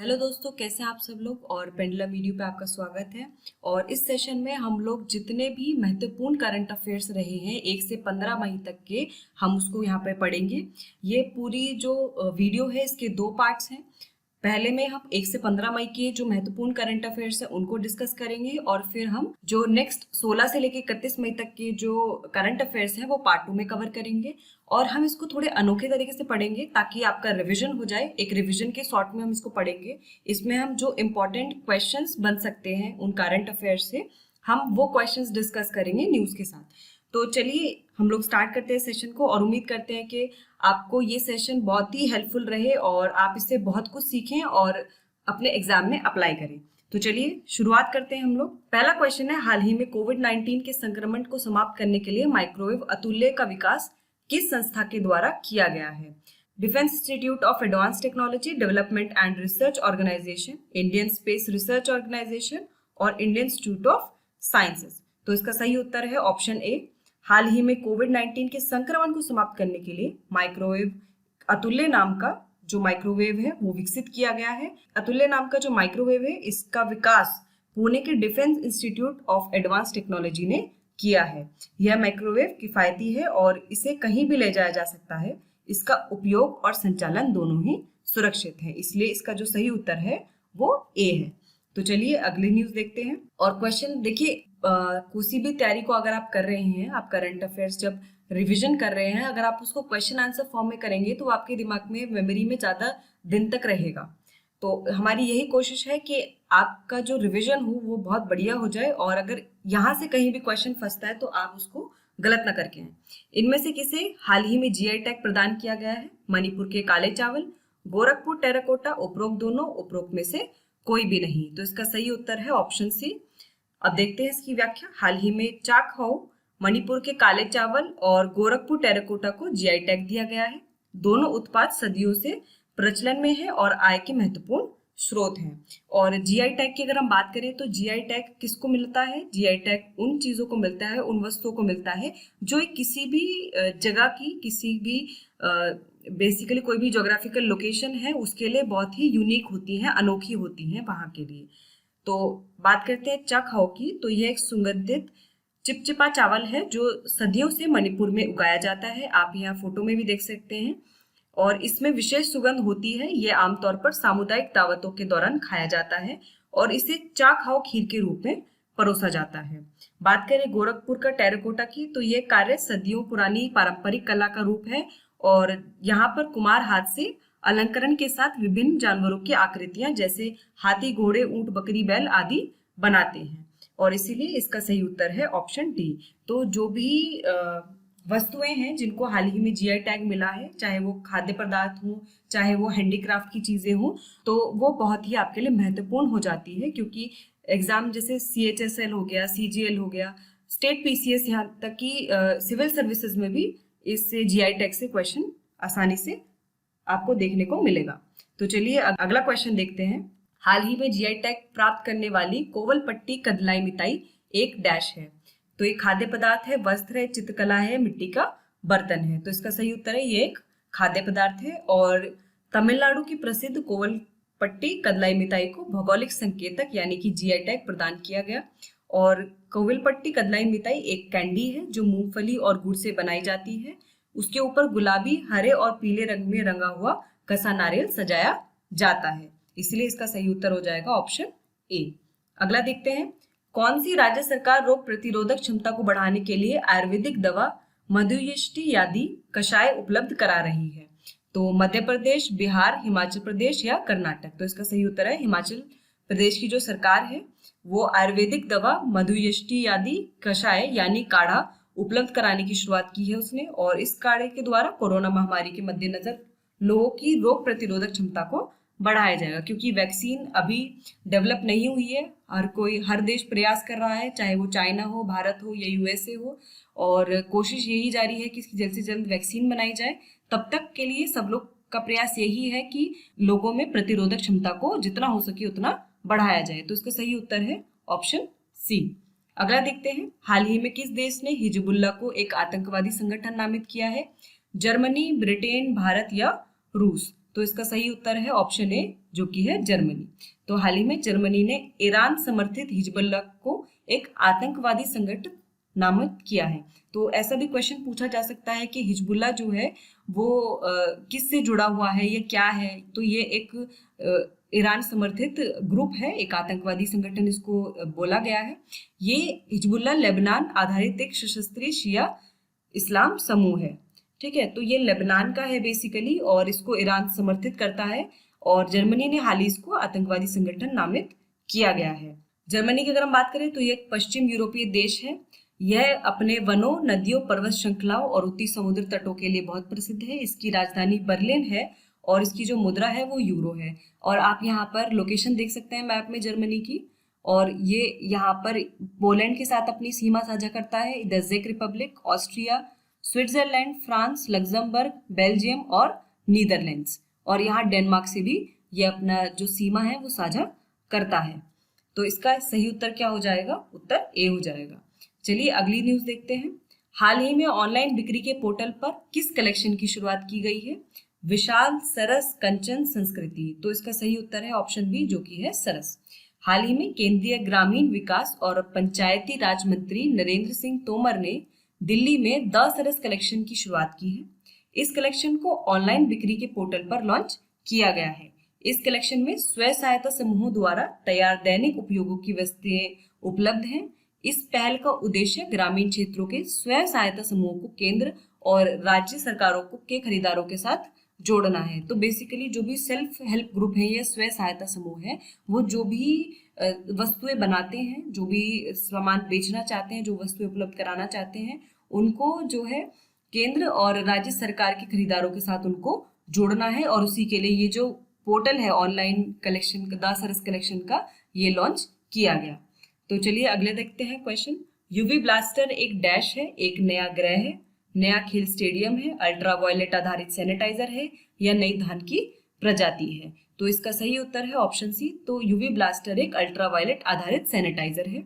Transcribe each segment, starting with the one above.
Hello दोस्तों, कैसे हैं आप सब लोग। और पेंडुलम वीडियो पे आपका स्वागत है। और इस सेशन में हम लोग जितने भी महत्वपूर्ण करंट अफेयर्स रहे हैं 1 से 15 मई तक के, हम उसको यहाँ पे पढ़ेंगे। ये पूरी जो वीडियो है इसके 2 पार्ट्स हैं। पहले में हम 1 से 15 मई के जो महत्वपूर्ण करंट अफेयर्स है उनको डिस्कस करेंगे, और फिर हम जो नेक्स्ट 16 से लेकर 31 मई तक के जो करंट अफेयर्स हैं वो पार्ट 2 में कवर करेंगे। और हम इसको थोड़े अनोखे तरीके से पढ़ेंगे ताकि आपका रिवीजन हो जाए। एक रिवीजन के शॉर्ट में हम इसको पढ़ेंगे। इसमें हम जो इम्पोर्टेंट क्वेश्चंस बन सकते हैं उन करंट अफेयर्स से, हम वो क्वेश्चंस डिस्कस करेंगे न्यूज़ के साथ। तो चलिए हम लोग स्टार्ट करते हैं सेशन को, और उम्मीद करते हैं कि आपको ये सेशन बहुत ही हेल्पफुल रहे और आप इससे बहुत कुछ सीखें और अपने एग्जाम में अप्लाई करें। तो चलिए शुरुआत करते हैं हम लोग। पहला क्वेश्चन है, हाल ही में कोविड-19 के संक्रमण को समाप्त करने के लिए माइक्रोवेव अतुल्य का विकास किस संस्था के द्वारा किया गया है? Defence institute of advance technology development and research organisation, Indian space research organisation और इंडियन इंस्टीट्यूट ऑफ साइंसेस। तो इसका सही उत्तर है ऑप्शन ए। हाल ही में कोविड-19 के संक्रमण को समाप्त करने के लिए माइक्रोवेव अतुल्य नाम का जो माइक्रोवेव है वो विकसित किया गया है। अतुल्य नाम का जो माइक्रोवेव है इसका विकास पुणे के defence institute of advance technology ने किया है। यह माइक्रोवेव किफायती है और इसे कहीं भी ले जाया जा सकता है। इसका उपयोग और संचालन दोनों ही सुरक्षित है, इसलिए इसका जो सही उत्तर है वो ए है। तो चलिए अगली न्यूज देखते हैं। और क्वेश्चन देखिए, किसी भी तैयारी को अगर आप कर रहे हैं, आप करंट अफेयर्स जब रिवीजन कर रहे हैं, अगर आप उसको क्वेश्चन आंसर फॉर्म में करेंगे तो आपके दिमाग में, मेमोरी में ज़्यादा दिन तक रहेगा। तो हमारी यही कोशिश है कि आपका जो रिवीजन हो वो बहुत बढ़िया हो जाए, और अगर यहाँ से कहीं भी क्वेश्चन फंसता है तो आप उसको गलत ना करके आए। इनमें से किसे हाल ही में जीआई टैग प्रदान किया गया है? मणिपुर के काले चावल, गोरखपुर टेराकोटा, उपरोक्त दोनों, उपरोक्त में से कोई भी नहीं। तो इसका सही उत्तर है ऑप्शन सी। अब देखते हैं इसकी व्याख्या। हाल ही में चाकहाउ, मणिपुर के काले चावल और गोरखपुर टेराकोटा को जीआई टैग दिया गया है। दोनों उत्पाद सदियों से प्रचलन में है और आय के महत्वपूर्ण स्रोत हैं। और जीआई टैग की अगर हम बात करें तो जीआई टैग किसको मिलता है? जीआई टैग उन चीज़ों को मिलता है, उन वस्तुओं को मिलता है जो किसी भी जगह की, किसी भी बेसिकली कोई भी जोग्राफिकल लोकेशन है उसके लिए बहुत ही यूनिक होती हैं, अनोखी होती हैं वहाँ के लिए। तो बात करते हैं चाकहाउ की। तो यह एक सुगंधित चिपचिपा चावल है जो सदियों से मणिपुर में उगाया जाता है। आप यहाँ फोटो में भी देख सकते हैं, और इसमें विशेष सुगंध होती है। ये आमतौर पर सामुदायिक दावतों के दौरान खाया जाता है और इसे चाकहाउ खीर के रूप में परोसा जाता है। बात करें गोरखपुर का टेराकोटा की, तो ये कार्य सदियों पुरानी पारंपरिक कला का रूप है, और यहाँ पर कुम्हार हाथ से अलंकरण के साथ विभिन्न जानवरों की आकृतियां जैसे हाथी, घोड़े, ऊंट, बकरी, बैल आदि बनाते हैं, और इसीलिए इसका सही उत्तर है ऑप्शन डी। तो जो भी वस्तुएं हैं जिनको हाल ही में जीआई टैग मिला है, चाहे वो खाद्य पदार्थ हो, चाहे वो हैंडीक्राफ्ट की चीजें हो, तो वो बहुत ही आपके लिए महत्वपूर्ण हो जाती है, क्योंकि एग्जाम जैसे सीएचएसएल हो गया, सीजीएल हो गया, स्टेट पीसीएस, यहाँ तक कि सिविल सर्विसेज में भी इससे जीआई टैग से क्वेश्चन आसानी से आपको देखने को मिलेगा। तो चलिए अगला क्वेश्चन देखते हैं। हाल ही में जीआई टैग प्राप्त करने वाली कोवलपट्टी कदलाई मिताई एक डैश है। तो एक खाद्य पदार्थ है, वस्त्र है, चित्रकला है, मिट्टी का बर्तन है। तो इसका सही उत्तर है ये एक खाद्य पदार्थ है। और तमिलनाडु की प्रसिद्ध कोवलपट्टी कदलाई मिताई को भौगोलिक संकेतक यानी कि जीआई टैग प्रदान किया गया। और कोविलपट्टी कदलाई मिताई एक कैंडी है जो मूंगफली और गुड़ से बनाई जाती है। उसके ऊपर गुलाबी, हरे और पीले रंग में रंगा हुआ कसा नारियल सजाया जाता है, इसलिए इसका सही उत्तर हो जाएगा ऑप्शन ए। अगला देखते हैं। कौन सी राज्य सरकार रोग प्रतिरोधक क्षमता को बढ़ाने के लिए आयुर्वेदिक दवा मधुयष्टि आदि कषाय उपलब्ध करा रही है? तो मध्य प्रदेश, बिहार, हिमाचल प्रदेश या कर्नाटक। तो इसका सही उत्तर है हिमाचल प्रदेश की जो सरकार है वो आयुर्वेदिक दवा मधुयष्टि आदि कषाय यानी काढ़ा उपलब्ध कराने की शुरुआत की है उसने, और इस काढ़े के द्वारा कोरोना महामारी के मद्देनजर लोगों की रोग प्रतिरोधक क्षमता को बढ़ाया जाएगा, क्योंकि वैक्सीन अभी डेवलप नहीं हुई है। हर देश प्रयास कर रहा है, चाहे वो चाइना हो, भारत हो या यूएसए हो, और कोशिश यही जारी है कि इसकी जल्द से जल्द वैक्सीन बनाई जाए। तब तक के लिए सब लोग का प्रयास यही है कि लोगों में प्रतिरोधक क्षमता को जितना हो सके उतना बढ़ाया जाए। तो इसका सही उत्तर है ऑप्शन सी। अगला देखते हैं। हाल ही में किस देश ने हिजबुल्लाह को एक आतंकवादी संगठन नामित किया है? जर्मनी, ब्रिटेन, भारत या रूस। तो इसका सही उत्तर है ऑप्शन ए, जो कि है जर्मनी। तो हाल ही में जर्मनी ने ईरान समर्थित हिजबुल्लाह को एक आतंकवादी संगठन नामित किया है। तो ऐसा भी क्वेश्चन पूछा जा सकता है कि हिजबुल्लाह जो है वो किससे जुड़ा हुआ है, ये क्या है? तो ये एक ईरान समर्थित ग्रुप है, एक आतंकवादी संगठन इसको बोला गया है। ये हिजबुल्लाह लेबनान आधारित एक सशस्त्र शिया इस्लाम समूह है। ठीक है, तो ये लेबनान का है बेसिकली और इसको ईरान समर्थित करता है और जर्मनी ने हाल ही इसको आतंकवादी संगठन नामित किया गया है। जर्मनी की अगर हम बात करें तो ये एक पश्चिम यूरोपीय देश है। यह अपने वनों, नदियों, पर्वत श्रृंखलाओं और उत्तरी समुद्र तटों के लिए बहुत प्रसिद्ध है। इसकी राजधानी बर्लिन है और इसकी जो मुद्रा है वो यूरो है। और आप यहाँ पर लोकेशन देख सकते हैं मैप में जर्मनी की, और ये यहाँ पर पोलैंड के साथ अपनी सीमा साझा करता है, द चेक Republic, Austria, Switzerland, France, Luxembourg, Belgium और नीदरलैंड्स, और यहाँ डेनमार्क से भी ये अपना जो सीमा है वो साझा करता है। तो इसका सही उत्तर क्या हो जाएगा? उत्तर ए हो जाएगा। चलिए अगली न्यूज देखते हैं। हाल ही में ऑनलाइन बिक्री के पोर्टल पर किस कलेक्शन की शुरुआत की गई है? विशाल सरस कंचन संस्कृति। तो इसका सही उत्तर है ऑप्शन बी, जो कि है सरस। हाल ही में केंद्रीय ग्रामीण विकास और पंचायती राज मंत्री नरेंद्र सिंह तोमर ने दिल्ली में द सरस कलेक्शन की शुरुआत की है। इस कलेक्शन को ऑनलाइन बिक्री के पोर्टल पर लॉन्च किया गया है। इस कलेक्शन में स्वयं सहायता समूहों द्वारा तैयार दैनिक उपयोगों की वस्तुएं उपलब्ध हैं। इस पहल का उद्देश्य ग्रामीण क्षेत्रों के स्वयं सहायता समूहों को केंद्र और राज्य सरकारों के खरीदारों के साथ जोड़ना है। तो बेसिकली जो भी सेल्फ हेल्प ग्रुप है या स्वयं सहायता समूह है, वो जो भी वस्तुएं बनाते हैं, जो भी सामान बेचना चाहते हैं, जो वस्तुएं उपलब्ध कराना चाहते हैं, उनको जो है केंद्र और राज्य सरकार के खरीदारों के साथ उनको जोड़ना है। और उसी के लिए ये जो पोर्टल है ऑनलाइन कलेक्शन का, द सरस कलेक्शन का, ये लॉन्च किया गया। तो चलिए अगले देखते हैं क्वेश्चन। यूवी ब्लास्टर एक डैश है, एक नया ग्रह है, नया खेल स्टेडियम है, अल्ट्रावायलेट आधारित सैनिटाइजर है या नई धान की प्रजाति है? तो इसका सही उत्तर है ऑप्शन सी। तो यूवी ब्लास्टर एक अल्ट्रावायलेट आधारित सैनिटाइजर है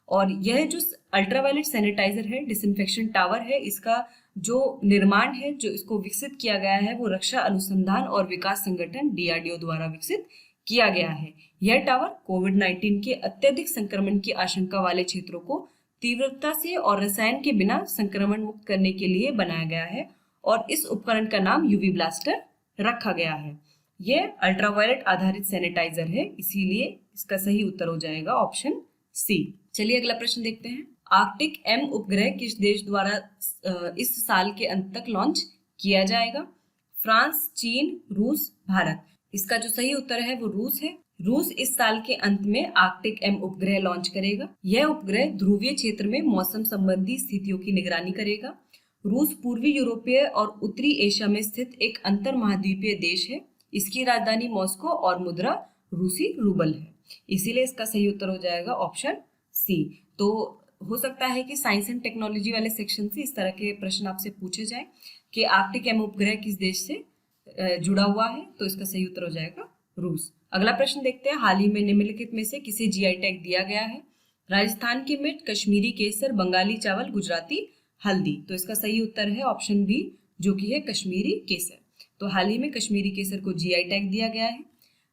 और यह जो अल्ट्रावायलेट सैनिटाइजर है डिसइंफेक्शन टावर है, इसका जो निर्माण है, जो इसको विकसित किया गया है, वो रक्षा अनुसंधान और विकास संगठन DRDO द्वारा विकसित किया गया है। यह टावर कोविड-19 के अत्यधिक संक्रमण की आशंका वाले क्षेत्रों को तीव्रता से और रसायन के बिना संक्रमण मुक्त करने के लिए बनाया गया है और इस उपकरण का नाम यूवी ब्लास्टर रखा गया है। यह अल्ट्रावायलेट आधारित सैनिटाइजर है, इसीलिए इसका सही उत्तर हो जाएगा ऑप्शन सी। चलिए अगला प्रश्न देखते हैं। आर्कटिक M उपग्रह किस देश द्वारा इस साल के अंत तक लॉन्च किया जाएगा? फ्रांस, चीन, रूस, भारत। इसका जो सही उत्तर है वो रूस है। रूस इस साल के अंत में आर्कटिक M उपग्रह लॉन्च करेगा। यह उपग्रह ध्रुवीय क्षेत्र में मौसम संबंधी स्थितियों की निगरानी करेगा। रूस पूर्वी यूरोपीय और उत्तरी एशिया में स्थित एक अंतर महाद्वीपीय देश है। इसकी राजधानी मॉस्को और मुद्रा रूसी रूबल है, इसीलिए इसका सही उत्तर हो जाएगा ऑप्शन सी। तो हो सकता है कि साइंस एंड टेक्नोलॉजी वाले सेक्शन से इस तरह के प्रश्न आपसे पूछे जाए कि आर्कटिक M उपग्रह किस देश से जुड़ा हुआ है, तो इसका सही उत्तर हो जाएगा रूस। अगला प्रश्न देखते हैं। हाल ही में निम्नलिखित में से किसे GI टैग दिया गया है? राजस्थान की मिर्च, कश्मीरी केसर, बंगाली चावल, गुजराती हल्दी। तो इसका सही उत्तर है ऑप्शन बी, जो कि है कश्मीरी केसर। तो हाल ही में कश्मीरी केसर को GI टैग दिया गया है।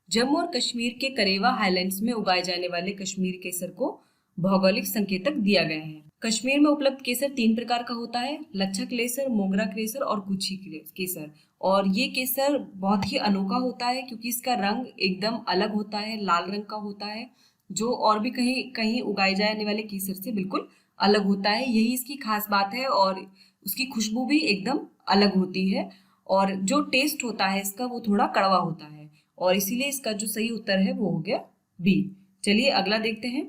जम्मू और कश्मीर के करेवा हाईलैंड्स में उगाए जाने वाले कश्मीरी केसर को भौगोलिक संकेतक दिया गया है। कश्मीर में उपलब्ध केसर 3 प्रकार का होता है, लच्छा केसर, मोगरा केसर और कुछी केसर। और ये केसर बहुत ही अनोखा होता है क्योंकि इसका रंग एकदम अलग होता है, लाल रंग का होता है, जो और भी कहीं कहीं उगाए जाने वाले केसर से बिल्कुल अलग होता है। यही इसकी खास बात है और उसकी खुशबू भी एकदम अलग होती है और जो टेस्ट होता है इसका वो थोड़ा कड़वा होता है और इसीलिए इसका जो सही उत्तर है वो हो गया बी। चलिए अगला देखते हैं।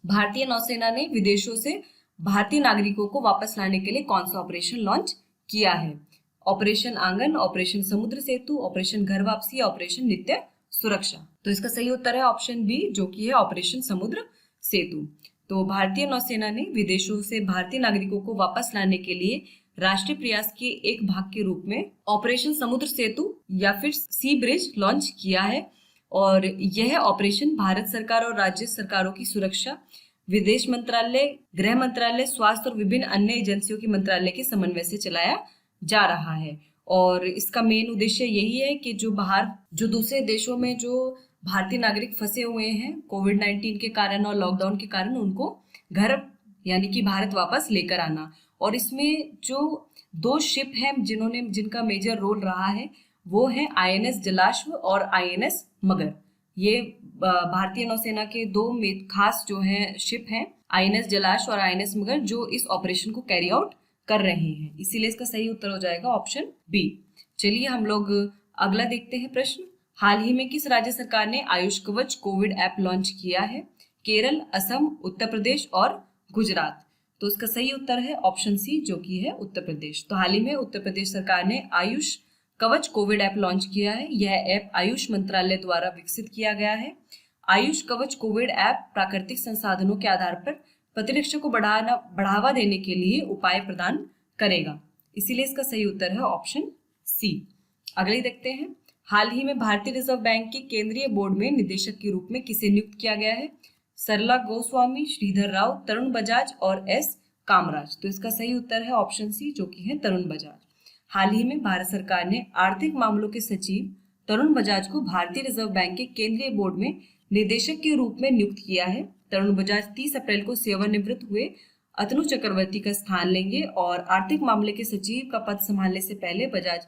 भारतीय नौसेना ने विदेशों से भारतीय नागरिकों को वापस लाने के लिए कौन सा ऑपरेशन लॉन्च किया है? ऑपरेशन आंगन, ऑपरेशन समुद्र सेतु, ऑपरेशन घर वापसी या ऑपरेशन नित्य सुरक्षा। तो इसका सही उत्तर है ऑप्शन बी, जो कि है ऑपरेशन समुद्र सेतु। तो भारतीय नौसेना ने विदेशों से भारतीय नागरिकों को वापस लाने के लिए राष्ट्रीय प्रयास के एक भाग के रूप में ऑपरेशन समुद्र सेतु या फिर सी ब्रिज लॉन्च किया है और यह ऑपरेशन भारत सरकार और राज्य सरकारों की सुरक्षा, विदेश मंत्रालय, गृह मंत्रालय, स्वास्थ्य और विभिन्न अन्य एजेंसियों के मंत्रालय के समन्वय से चलाया जा रहा है और इसका मेन उद्देश्य यही है कि जो दूसरे देशों में जो भारतीय नागरिक फंसे हुए हैं कोविड-19 के कारण और लॉकडाउन के कारण, उनको घर यानी कि भारत वापस लेकर आना। और इसमें जो 2 शिप हैं जिनका मेजर रोल रहा है, वो है आईएनएस जलाश्व और आईएनएस मगर। ये भारतीय नौसेना के 2 खास जो हैं शिप हैं, आईएनएस जलाश्व और आईएनएस मगर, जो इस ऑपरेशन को कैरी आउट कर रहे हैं। इसीलिए इसका सही उत्तर हो जाएगा ऑप्शन बी। चलिए हम लोग अगला देखते हैं प्रश्न। हाल ही में किस राज्य सरकार ने आयुष कवच कोविड ऐप लॉन्च किया है? केरल, असम, उत्तर प्रदेश और गुजरात। तो इसका सही उत्तर है ऑप्शन सी, जो कि है उत्तर प्रदेश। तो हाल ही में उत्तर प्रदेश सरकार ने आयुष कवच कोविड ऐप लॉन्च किया है। यह ऐप आयुष मंत्रालय द्वारा विकसित किया गया है। आयुष कवच कोविड ऐप प्राकृतिक संसाधनों के आधार पर प्रतिरक्षा को बढ़ावा देने के लिए उपाय प्रदान करेगा। इसीलिए इसका सही उत्तर है ऑप्शन सी। अगले देखते हैं। हाल ही में भारतीय रिजर्व बैंक के केंद्रीय बोर्ड में निदेशक के रूप में किसे नियुक्त किया गया है? सरला गोस्वामी, श्रीधर राव, तरुण बजाज और एस कामराज। तो इसका सही उत्तर है ऑप्शन सी, जो कि है तरुण बजाज। हाल ही में भारत सरकार ने आर्थिक मामलों के सचिव तरुण बजाज को भारतीय रिजर्व बैंक के केंद्रीय बोर्ड में निदेशक के रूप में नियुक्त किया है। तरुण बजाज 30 अप्रैल को सेवानिवृत्त हुए अतनु चक्रवर्ती का स्थान लेंगे और आर्थिक मामले के सचिव का पद संभालने से पहले बजाज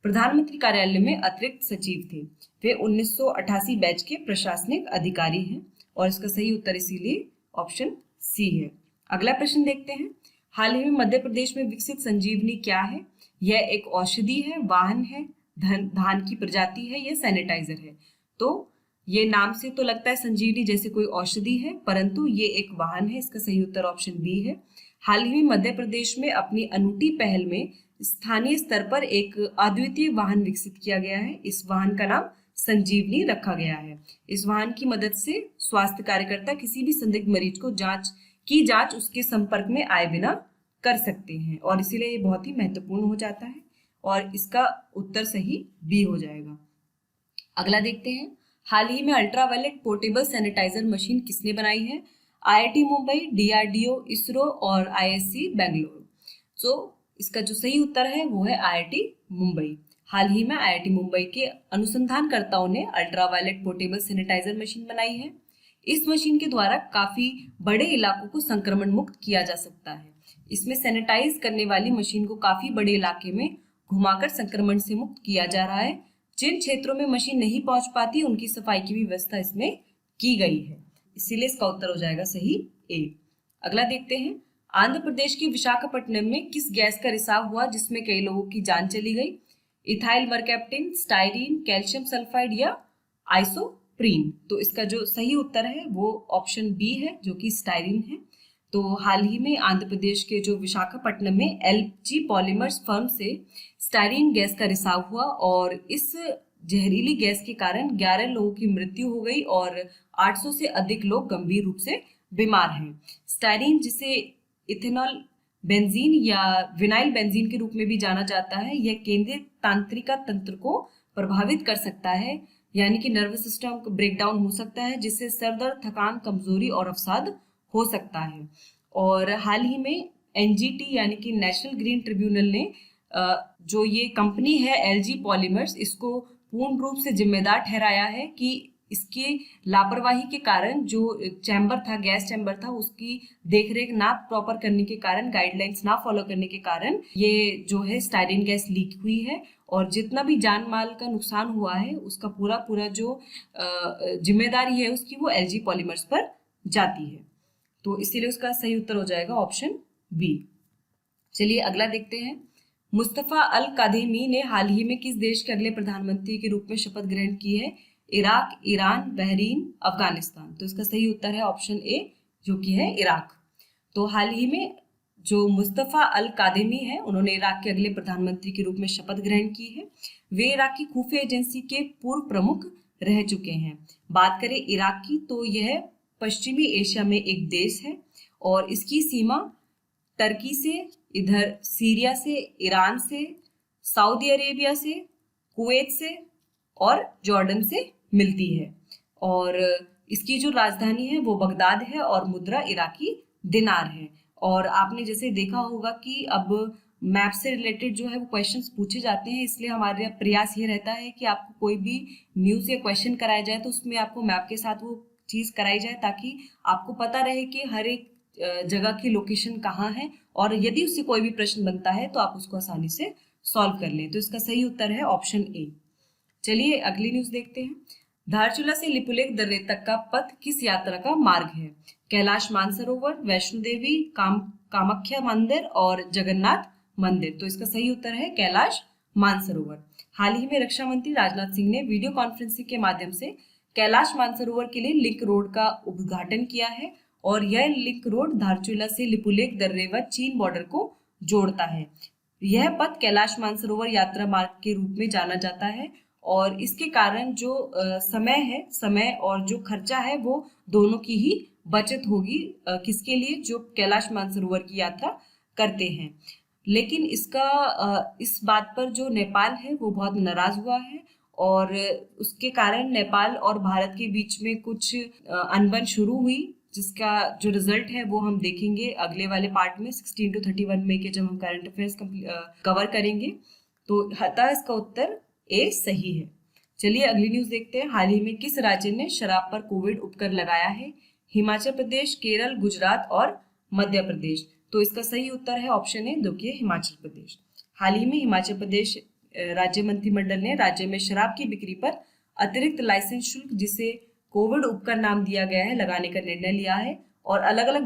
प्रधानमंत्री कार्यालय में अतिरिक्त सचिव थे। वे 1988 बैच के प्रशासनिक अधिकारी हैं और इसका सही उत्तर इसीलिए ऑप्शन सी है। अगला प्रश्न देखते हैं। हाल ही में मध्य प्रदेश में विकसित संजीवनी क्या है? यह एक औषधि है, वाहन है, धान की प्रजाति है, यह सैनिटाइजर है। तो ये नाम से तो लगता है संजीवनी जैसे कोई औषधि है, परंतु ये एक वाहन है। इसका सही उत्तर ऑप्शन बी है। हाल ही में मध्य प्रदेश में अपनी अनूठी पहल में स्थानीय स्तर पर एक अद्वितीय वाहन विकसित किया गया है। इस वाहन का नाम संजीवनी रखा गया है। इस वाहन की मदद से स्वास्थ्य कार्यकर्ता किसी भी संदिग्ध मरीज को जांच उसके संपर्क में आए बिना कर सकते हैं और इसीलिए ये बहुत ही महत्वपूर्ण हो जाता है और इसका उत्तर सही बी हो जाएगा। अगला देखते हैं। हाल ही में अल्ट्रावायलेट पोर्टेबल सैनिटाइजर मशीन किसने बनाई है? आईआईटी मुंबई, डीआरडीओ, इसरो और आईएससी बेंगलुरु। तो इसका जो सही उत्तर है वो है आईआईटी मुंबई। हाल ही में आईआईटी मुंबई के अनुसंधानकर्ताओं ने अल्ट्रावायलेट पोर्टेबल सैनिटाइजर मशीन बनाई है। इस मशीन के द्वारा काफी बड़े इलाकों को संक्रमण मुक्त किया जा सकता है। इसमें सैनिटाइज करने वाली मशीन को काफी बड़े इलाके में घुमाकर संक्रमण से मुक्त किया जा रहा है। जिन क्षेत्रों में मशीन नहीं पहुंच पाती उनकी सफाई की भी व्यवस्था इसमें की गई है। इसीलिए इसका उत्तर हो जाएगा सही ए। अगला देखते हैं। आंध्र प्रदेश के विशाखापट्टनम में किस गैस का रिसाव हुआ जिसमें कई लोगों की जान चली गई? इथाइल मरकैप्टिन, स्टाइरीन, कैल्शियम सल्फाइड या आइसोप्रीन। तो इसका जो सही उत्तर है वो ऑप्शन बी है, जो कि स्टाइरीन है। तो हाल ही में आंध्र प्रदेश के जो विशाखापट्टनम में एलजी पॉलीमर्स फर्म से स्टाइरीन गैस का रिसाव हुआ और इस जहरीली गैस के कारण 11 लोगों की मृत्यु हो गई और 800 से अधिक लोग गंभीर रूप से बीमार हैं। स्टाइरीन, जिसे इथेनॉल बेंजीन या विनाइल बेंजीन के रूप में भी जाना जाता है, यह केंद्रीय तंत्रिका तंत्र को प्रभावित कर सकता है, यानी कि नर्वस सिस्टम ब्रेकडाउन हो सकता है, जिससे सर दर्द, थकान, कमजोरी और अवसाद हो सकता है। और हाल ही में एनजीटी यानी कि नेशनल ग्रीन ट्रिब्यूनल ने जो ये कंपनी है एलजी पॉलीमर्स, इसको पूर्ण रूप से जिम्मेदार ठहराया है कि इसके लापरवाही के कारण जो चैम्बर था, गैस चैम्बर था, उसकी देखरेख ना प्रॉपर करने के कारण, गाइडलाइंस ना फॉलो करने के कारण ये जो है स्टाइरीन गैस लीक हुई है और जितना भी जान माल का नुकसान हुआ है उसका पूरा जो जिम्मेदारी है उसकी वो एलजी पॉलीमर्स पर जाती है। तो इसीलिए उसका सही उत्तर हो जाएगा ऑप्शन बी। चलिए अगला देखते हैं। मुस्तफा अल कादेमी ने हाल ही में किस देश के अगले प्रधानमंत्री के रूप में शपथ ग्रहण की है? Iraq, Iran, Bahrain, Afghanistan. तो इसका सही उत्तर है ऑप्शन ए, जो कि है इराक। तो हाल ही में जो मुस्तफा अल कादेमी है उन्होंने इराक के अगले प्रधानमंत्री के रूप में शपथ ग्रहण की है। वे इराक की खुफिया एजेंसी के पूर्व प्रमुख रह चुके हैं। बात करें इराक की तो यह पश्चिमी एशिया में एक देश है और इसकी सीमा टर्की से, इधर सीरिया से, ईरान से, सऊदी अरेबिया से, कुवैत से और जॉर्डन से मिलती है और इसकी जो राजधानी है वो बगदाद है और मुद्रा इराकी दिनार है। और आपने जैसे देखा होगा कि अब मैप से रिलेटेड जो है वो क्वेश्चंस पूछे जाते हैं, इसलिए हमारा प्रयास ये रहता है कि आपको कोई भी न्यूज़ या क्वेश्चन कराया जाए तो उसमें आपको मैप के साथ वो चीज़ कराई जाए, ताकि आपको पता रहे कि हर एक जगह की लोकेशन कहाँ है, और यदि उससे कोई भी प्रश्न बनता है तो आप उसको आसानी से सॉल्व कर लें। तो इसका सही उत्तर है ऑप्शन ए। चलिए अगली न्यूज़ देखते हैं। धारचूला से लिपुलेख दर्रे तक का पथ किस यात्रा का मार्ग है? कैलाश मानसरोवर, वैष्णो देवी, कामाख्या मंदिर और जगन्नाथ मंदिर। तो इसका सही उत्तर है कैलाश मानसरोवर। हाल ही में रक्षा मंत्री राजनाथ सिंह ने वीडियो कॉन्फ्रेंसिंग के माध्यम से कैलाश मानसरोवर के लिए लिंक रोड का उद्घाटन किया है, और यह लिंक रोड धारचूला से लिपुलेख दर्रे व चीन बॉर्डर को जोड़ता है। यह पथ कैलाश मानसरोवर यात्रा मार्ग के रूप में जाना जाता है, और इसके कारण जो समय और जो खर्चा है वो दोनों की ही बचत होगी। किसके लिए? जो कैलाश मानसरोवर की यात्रा करते हैं। लेकिन इस बात पर जो नेपाल है वो बहुत नाराज हुआ है, और उसके कारण नेपाल और भारत के बीच में कुछ अनबन शुरू हुई, जिसका जो रिजल्ट है वो हम देखेंगे अगले वाले पार्ट में 16 to 31 मई के जब हम करंट अफेयर्स कवर करेंगे। तो अतः इसका उत्तर ए सही है। चलिए अगली न्यूज देखते हैं। हाल ही में किस राज्य ने शराब पर कोविड उपकर लगाया है? हिमाचल प्रदेश, केरल, गुजरात और मध्य प्रदेश। तो इसका सही उत्तर है ऑप्शन ए, जो कि हिमाचल प्रदेश। हाल ही में हिमाचल प्रदेश राज्य मंत्रिमंडल ने राज्य में शराब की बिक्री पर अतिरिक्त लाइसेंस शुल्क, जिसे कोविड उपकर नाम दिया गया है, लगाने का निर्णय लिया है, और अलग अलग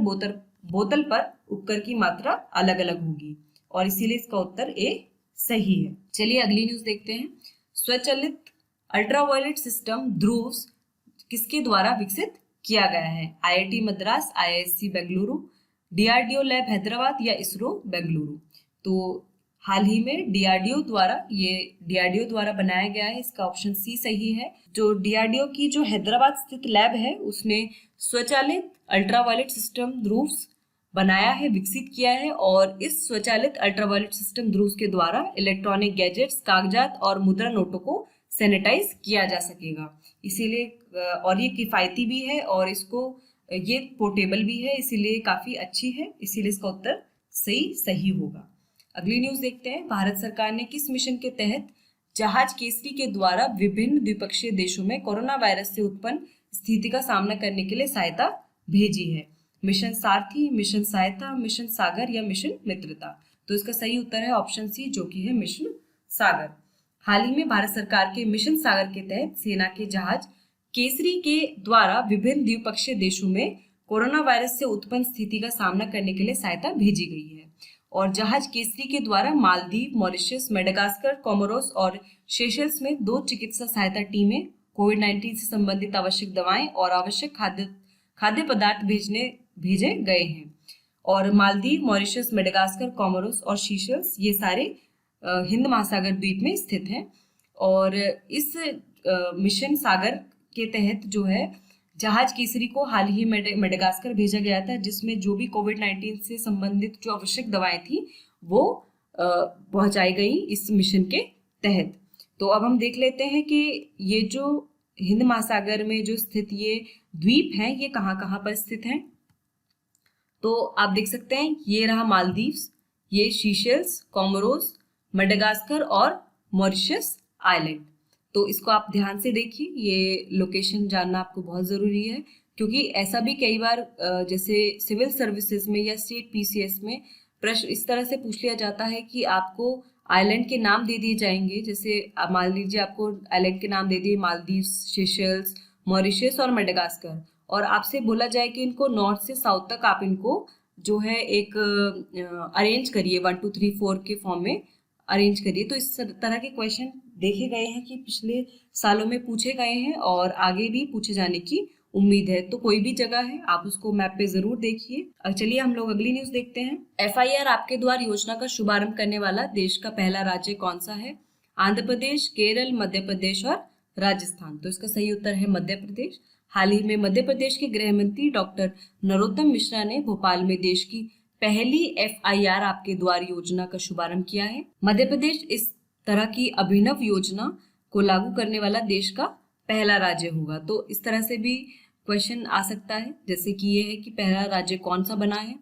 बोतल पर उपकर की मात्रा अलग अलग होगी, और इसीलिए इसका उत्तर ए सही है। चलिए अगली न्यूज देखते हैं। स्वचालित अल्ट्रावायलेट सिस्टम ध्रुव्स किसके द्वारा विकसित किया गया है? IIT Madras, IISc Bengaluru, DRDO lab Hyderabad या इसरो बेंगलुरु। तो हाल ही में डीआरडीओ द्वारा बनाया गया है, इसका ऑप्शन सी सही है। जो डीआरडीओ की जो हैदराबाद स्थित लैब है उसने स्वचालित अल्ट्रावायलेट सिस्टम ध्रुव्स बनाया है, विकसित किया है, और इस स्वचालित अल्ट्रावायलेट सिस्टम ध्रुव्स के द्वारा इलेक्ट्रॉनिक गैजेट्स, कागजात और मुद्रा नोटों को सैनिटाइज किया जा सकेगा। इसीलिए और ये किफ़ायती भी है, और ये पोर्टेबल भी है, इसीलिए काफ़ी अच्छी है, इसीलिए इसका उत्तर सही होगा। अगली न्यूज़ देखते हैं। भारत सरकार ने किस मिशन के तहत जहाज केसरी के द्वारा विभिन्न द्विपक्षीय देशों में कोरोना वायरस से उत्पन्न स्थिति का सामना करने के लिए सहायता भेजी है? मिशन सारथी, मिशन सहायता, मिशन सागर या मिशन मित्रता। तो इसका सही उत्तर है ऑप्शन सी, जो कि है मिशन सागर। हाल ही में भारत सरकार के मिशन सागर के तहत सेना के जहाज केसरी के द्वारा विभिन्न द्विपक्षीय देशों में कोरोना वायरस से उत्पन्न स्थिति का सामना करने के लिए सहायता भेजी गई है, और जहाज केसरी के द्वारा मालदीव, मॉरिशस, मेडागास्कर, कोमोरोस और सेशल्स में 2 चिकित्सा सहायता टीमें कोविड-19 से संबंधित आवश्यक दवाएं और आवश्यक खाद्य पदार्थ भेजे गए हैं। और मालदीव, मॉरिशस, मेडागास्कर, कोमोरोस और सेशल्स ये सारे हिंद महासागर द्वीप में स्थित हैं, और इस मिशन सागर के तहत जो है जहाज केसरी को हाल ही मेडागास्कर भेजा गया था, जिसमें जो भी कोविड-19 से संबंधित जो आवश्यक दवाएं थी वो पहुंचाई गई इस मिशन के तहत। तो अब हम देख लेते हैं कि ये जो हिंद महासागर में जो स्थित ये द्वीप हैं ये कहाँ कहाँ पर स्थित हैं। तो आप देख सकते हैं ये रहा मालदीव्स, ये सीशेल्स, कोमोरोस, मेडागास्कर और मॉरिशस आइलैंड। तो इसको आप ध्यान से देखिए, ये लोकेशन जानना आपको बहुत ज़रूरी है, क्योंकि ऐसा भी कई बार जैसे सिविल सर्विसेज में या स्टेट पीसीएस में प्रश्न इस तरह से पूछ लिया जाता है कि आपको आइलैंड के नाम दे दिए जाएंगे। जैसे मान लीजिए आपको आइलैंड के नाम दे दिए मालदीव्स, सेशल्स, मॉरिशस और मेडागास्कर, और आपसे बोला जाए कि इनको नॉर्थ से साउथ तक आप इनको जो है एक अरेंज करिए, 1 2 3 4 के फॉर्म में अरेंज करिए। तो इस तरह के क्वेश्चन देखे गए हैं कि पिछले सालों में पूछे गए हैं और आगे भी पूछे जाने की उम्मीद है। तो कोई भी जगह है आप उसको मैप पे जरूर देखिए। अब चलिए हम लोग अगली न्यूज देखते हैं। FIR आपके द्वार योजना का शुभारंभ करने वाला देश का पहला राज्य कौन सा है? आंध्र प्रदेश, केरल, मध्य प्रदेश और राजस्थान। तो इसका सही उत्तर है मध्य प्रदेश। हाल ही में मध्य प्रदेश के गृह मंत्री डॉक्टर नरोत्तम मिश्रा ने भोपाल में देश की पहली FIR आपके द्वार योजना का शुभारंभ किया है। मध्य प्रदेश इस तरह की अभिनव योजना को लागू करने वाला देश का पहला राज्य होगा। तो इस तरह से भी क्वेश्चन आ सकता है, जैसे कि ये है कि पहला राज्य कौन सा बना है,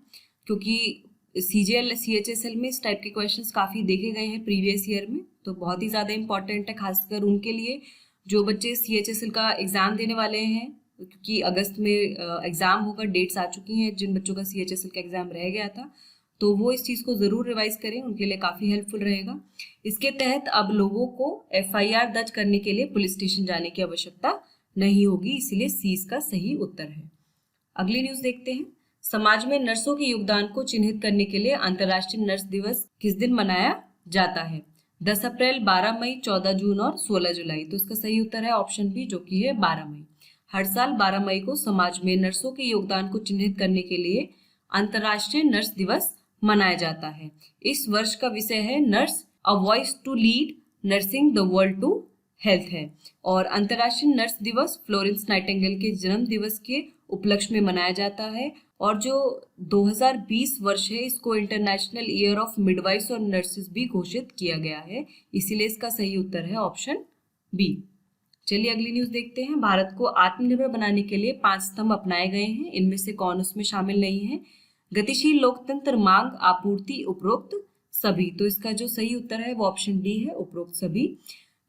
क्योंकि CGL CHSL में इस टाइप के क्वेश्चंस काफ़ी देखे गए हैं प्रीवियस ईयर में, तो बहुत ही ज़्यादा इंपॉर्टेंट है खासकर उनके लिए जो बच्चे CHSL का एग्ज़ाम देने वाले हैं, क्योंकि अगस्त में एग्ज़ाम होगा, डेट्स आ चुकी हैं जिन बच्चों का CHSL का एग्ज़ाम रह गया था, तो वो इस चीज़ को ज़रूर रिवाइज करें, उनके लिए काफ़ी हेल्पफुल रहेगा। इसके तहत अब लोगों को FIR दर्ज करने के लिए पुलिस स्टेशन जाने की आवश्यकता नहीं होगी, इसीलिए C इसका सही उत्तर है। अगली न्यूज़ देखते हैं। समाज में नर्सों के योगदान को चिन्हित करने के लिए अंतर्राष्ट्रीय नर्स दिवस किस दिन मनाया जाता है? 10 अप्रैल, 12 मई, 14 जून और 16 जुलाई। तो इसका सही उत्तर है ऑप्शन बी, जो कि है 12 मई। हर साल 12 मई को समाज में नर्सों के योगदान को चिन्हित करने के लिए अंतर्राष्ट्रीय नर्स दिवस मनाया जाता है। इस वर्ष का विषय है nurse, a voice to lead nursing the world to health है। और अंतर्राष्ट्रीय नर्स दिवस फ्लोरेंस नाइटिंगेल के जन्म दिवस के उपलक्ष्य में मनाया जाता है। और जो 2020 वर्ष है इसको इंटरनेशनल ईयर ऑफ मिडवाइफ्स और नर्सेस भी घोषित किया गया है, इसीलिए इसका सही उत्तर है ऑप्शन बी। चलिए अगली न्यूज देखते हैं। भारत को आत्मनिर्भर बनाने के लिए 5 स्तंभ अपनाए गए हैं, इनमें से कौन उसमें शामिल नहीं है? गतिशील लोकतंत्र, मांग, आपूर्ति, उपरोक्त सभी। तो इसका जो सही उत्तर है वो ऑप्शन डी है, उपरोक्त सभी।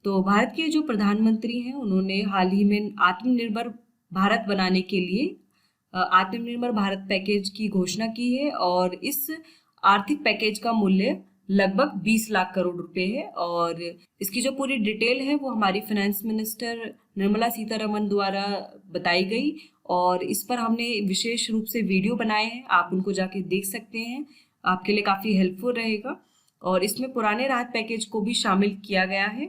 तो भारत के जो प्रधानमंत्री हैं उन्होंने हाल ही में आत्मनिर्भर भारत बनाने के लिए आत्मनिर्भर भारत पैकेज की घोषणा की है, और इस आर्थिक पैकेज का मूल्य लगभग 20 लाख करोड़ रुपए है। और इसकी जो पूरी डिटेल है वो हमारी फाइनेंस मिनिस्टर निर्मला सीतारमण द्वारा बताई गई, और इस पर हमने विशेष रूप से वीडियो बनाए हैं, आप उनको जाके देख सकते हैं, आपके लिए काफ़ी हेल्पफुल रहेगा। और इसमें पुराने राहत पैकेज को भी शामिल किया गया है।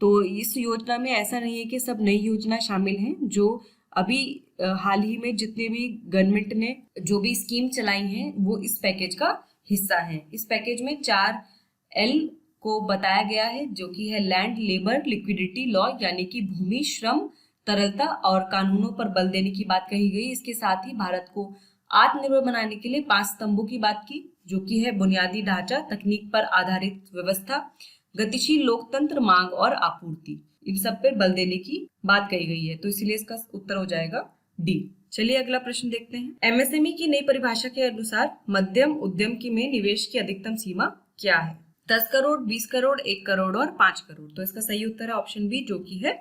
तो इस योजना में ऐसा नहीं है कि सब नई योजना शामिल हैं, जो अभी हाल ही में जितने भी गवर्नमेंट ने जो भी स्कीम चलाई हैं वो इस पैकेज का हिस्सा है। इस पैकेज में 4L को बताया गया है, जो कि है लैंड, लेबर, लिक्विडिटी, लॉ, यानी कि भूमि, श्रम, तरलता और कानूनों पर बल देने की बात कही गई। इसके साथ ही भारत को आत्मनिर्भर बनाने के लिए 5 स्तंभों की बात की, जो कि है बुनियादी ढांचा, तकनीक पर आधारित व्यवस्था, गतिशील लोकतंत्र, मांग और आपूर्ति, इन सब पर बल देने की बात कही गई है। तो इसलिए इसका उत्तर हो जाएगा डी। चलिए अगला प्रश्न देखते हैं। MSME की नई परिभाषा के अनुसार मध्यम उद्यम की में निवेश की अधिकतम सीमा क्या है? 10 करोड़, 20 करोड़, 1 करोड़ और 5 करोड़। तो इसका सही उत्तर है ऑप्शन बी, जो कि है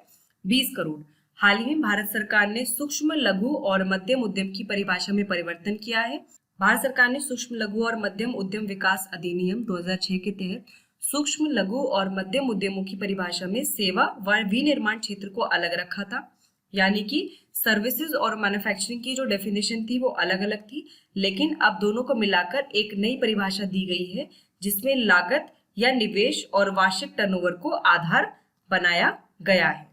20 करोड़। हाल ही में भारत सरकार ने सूक्ष्म, लघु और मध्यम उद्यम की परिभाषा में परिवर्तन किया है। भारत सरकार ने सूक्ष्म, लघु और मध्यम उद्यम विकास अधिनियम 2006 के तहत सूक्ष्म, लघु और मध्यम उद्यमों की परिभाषा में सेवा व विनिर्माण क्षेत्र को अलग रखा था, यानी कि सर्विसेज और मैन्युफैक्चरिंग की जो डेफिनेशन थी वो अलग अलग थी, लेकिन अब दोनों को मिलाकर एक नई परिभाषा दी गई है, जिसमें लागत या निवेश और वार्षिक टर्नओवर को आधार बनाया गया है।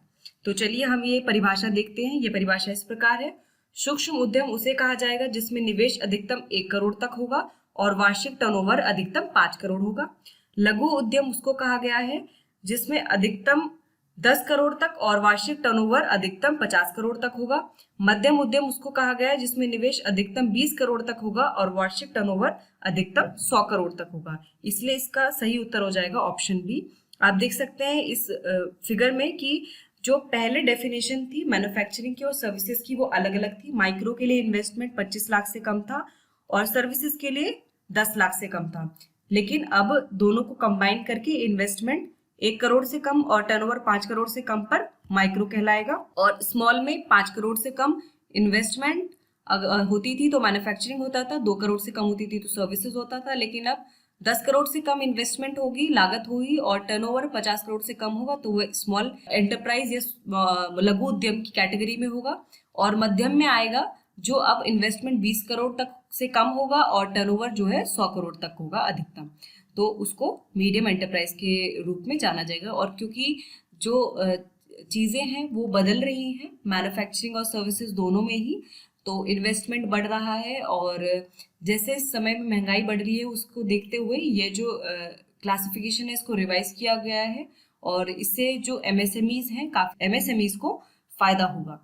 तो चलिए हम ये परिभाषा देखते हैं। ये परिभाषा इस प्रकार है। सूक्ष्म उद्यम उसे कहा जाएगा जिसमें निवेश अधिकतम 1 करोड़ तक होगा और वार्षिक टर्नओवर अधिकतम 5 करोड़ होगा। लघु उद्यम उसको कहा गया है जिसमें अधिकतम 10 करोड़ तक और वार्षिक टर्नओवर अधिकतम 50 करोड़ तक होगा। मध्यम उद्यम उसको कहा गया है जिसमें निवेश अधिकतम 20 करोड़ तक होगा और वार्षिक टर्नओवर अधिकतम 100 करोड़ तक होगा, इसलिए इसका सही उत्तर हो जाएगा ऑप्शन बी। आप देख सकते हैं इस फिगर में कि जो पहले डेफिनेशन थी मैन्युफैक्चरिंग की और सर्विसेज की वो अलग अलग थी। माइक्रो के लिए इन्वेस्टमेंट 25 लाख से कम था और सर्विसेज के लिए 10 लाख से कम था, लेकिन अब दोनों को कंबाइन करके इन्वेस्टमेंट 1 करोड़ से कम और टर्नओवर 5 करोड़ से कम पर माइक्रो कहलाएगा, और स्मॉल में 5 करोड़ से कम इन्वेस्टमेंट होती थी तो मैन्युफैक्चरिंग होता था, 2 करोड़ से कम होती थी तो सर्विसेज होता था, लेकिन अब 10 करोड़ से कम इन्वेस्टमेंट होगी, लागत होगी और टर्नओवर 50 करोड़ से कम होगा तो वह स्मॉल एंटरप्राइज या लघु उद्यम की कैटेगरी में होगा। और मध्यम में आएगा जो अब इन्वेस्टमेंट 20 करोड़ तक से कम होगा और टर्नओवर जो है 100 करोड़ तक होगा अधिकतम, तो उसको मीडियम एंटरप्राइज के रूप में जाना जाएगा। और क्योंकि जो चीज़ें हैं वो बदल रही हैं मैन्युफैक्चरिंग और सर्विसेज दोनों में ही, तो इन्वेस्टमेंट बढ़ रहा है और जैसे समय में महंगाई बढ़ रही है उसको देखते हुए ये जो क्लासिफिकेशन है इसको रिवाइज किया गया है और इससे जो MSMEs हैं काफी MSMEs को फायदा होगा।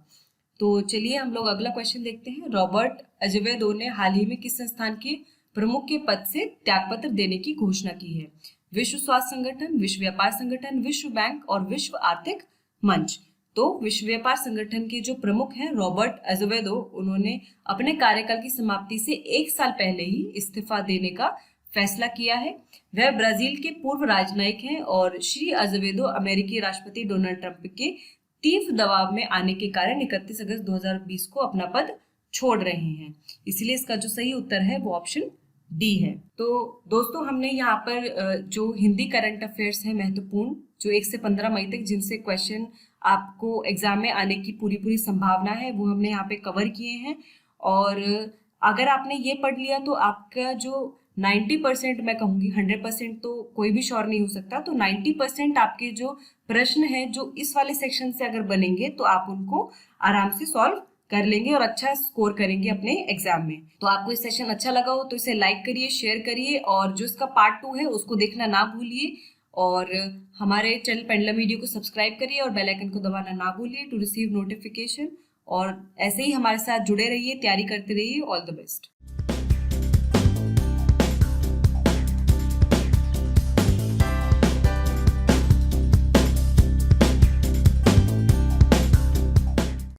तो चलिए हम लोग अगला क्वेश्चन देखते हैं। रॉबर्ट अजेवेदो ने हाल ही में किस संस्थान के प्रमुख के पद से त्यागपत्र देने की घोषणा की है? विश्व स्वास्थ्य संगठन, विश्व व्यापार संगठन, विश्व बैंक और विश्व आर्थिक मंच। तो विश्व व्यापार संगठन के जो प्रमुख हैं रॉबर्ट अजेवेदो, उन्होंने अपने कार्यकाल की समाप्ति से 1 साल पहले ही इस्तीफा देने का फैसला किया है। वह ब्राजील के पूर्व राजनयिक हैं और श्री अजेवेदो अमेरिकी राष्ट्रपति डोनाल्ड ट्रंप के तीव्र दबाव में आने के कारण 31 अगस्त 2020 को अपना पद छोड़ रहे हैं। इसलिए इसका जो सही उत्तर है वो ऑप्शन डी है। तो दोस्तों हमने यहाँ पर जो हिंदी करंट अफेयर्स है महत्वपूर्ण, जो 1 से 15 मई तक जिनसे क्वेश्चन आपको एग्जाम में आने की पूरी पूरी संभावना है, वो हमने यहाँ पे कवर किए हैं। और अगर आपने ये पढ़ लिया तो आपका जो 90%, मैं कहूँगी 100% तो कोई भी श्योर नहीं हो सकता, तो 90% आपके जो प्रश्न है जो इस वाले सेक्शन से अगर बनेंगे तो आप उनको आराम से सॉल्व कर लेंगे और अच्छा स्कोर करेंगे अपने एग्जाम में। तो आपको इस सेशन अच्छा लगा हो तो इसे लाइक करिए, शेयर करिए, और जो इसका पार्ट 2 है उसको देखना ना भूलिए। और हमारे चैनल पेंडुलम वीडियो को सब्सक्राइब करिए और बेल आइकन को दबाना ना भूलिए टू रिसीव नोटिफिकेशन। और ऐसे ही हमारे साथ जुड़े रहिए, तैयारी करते रहिए। All the best.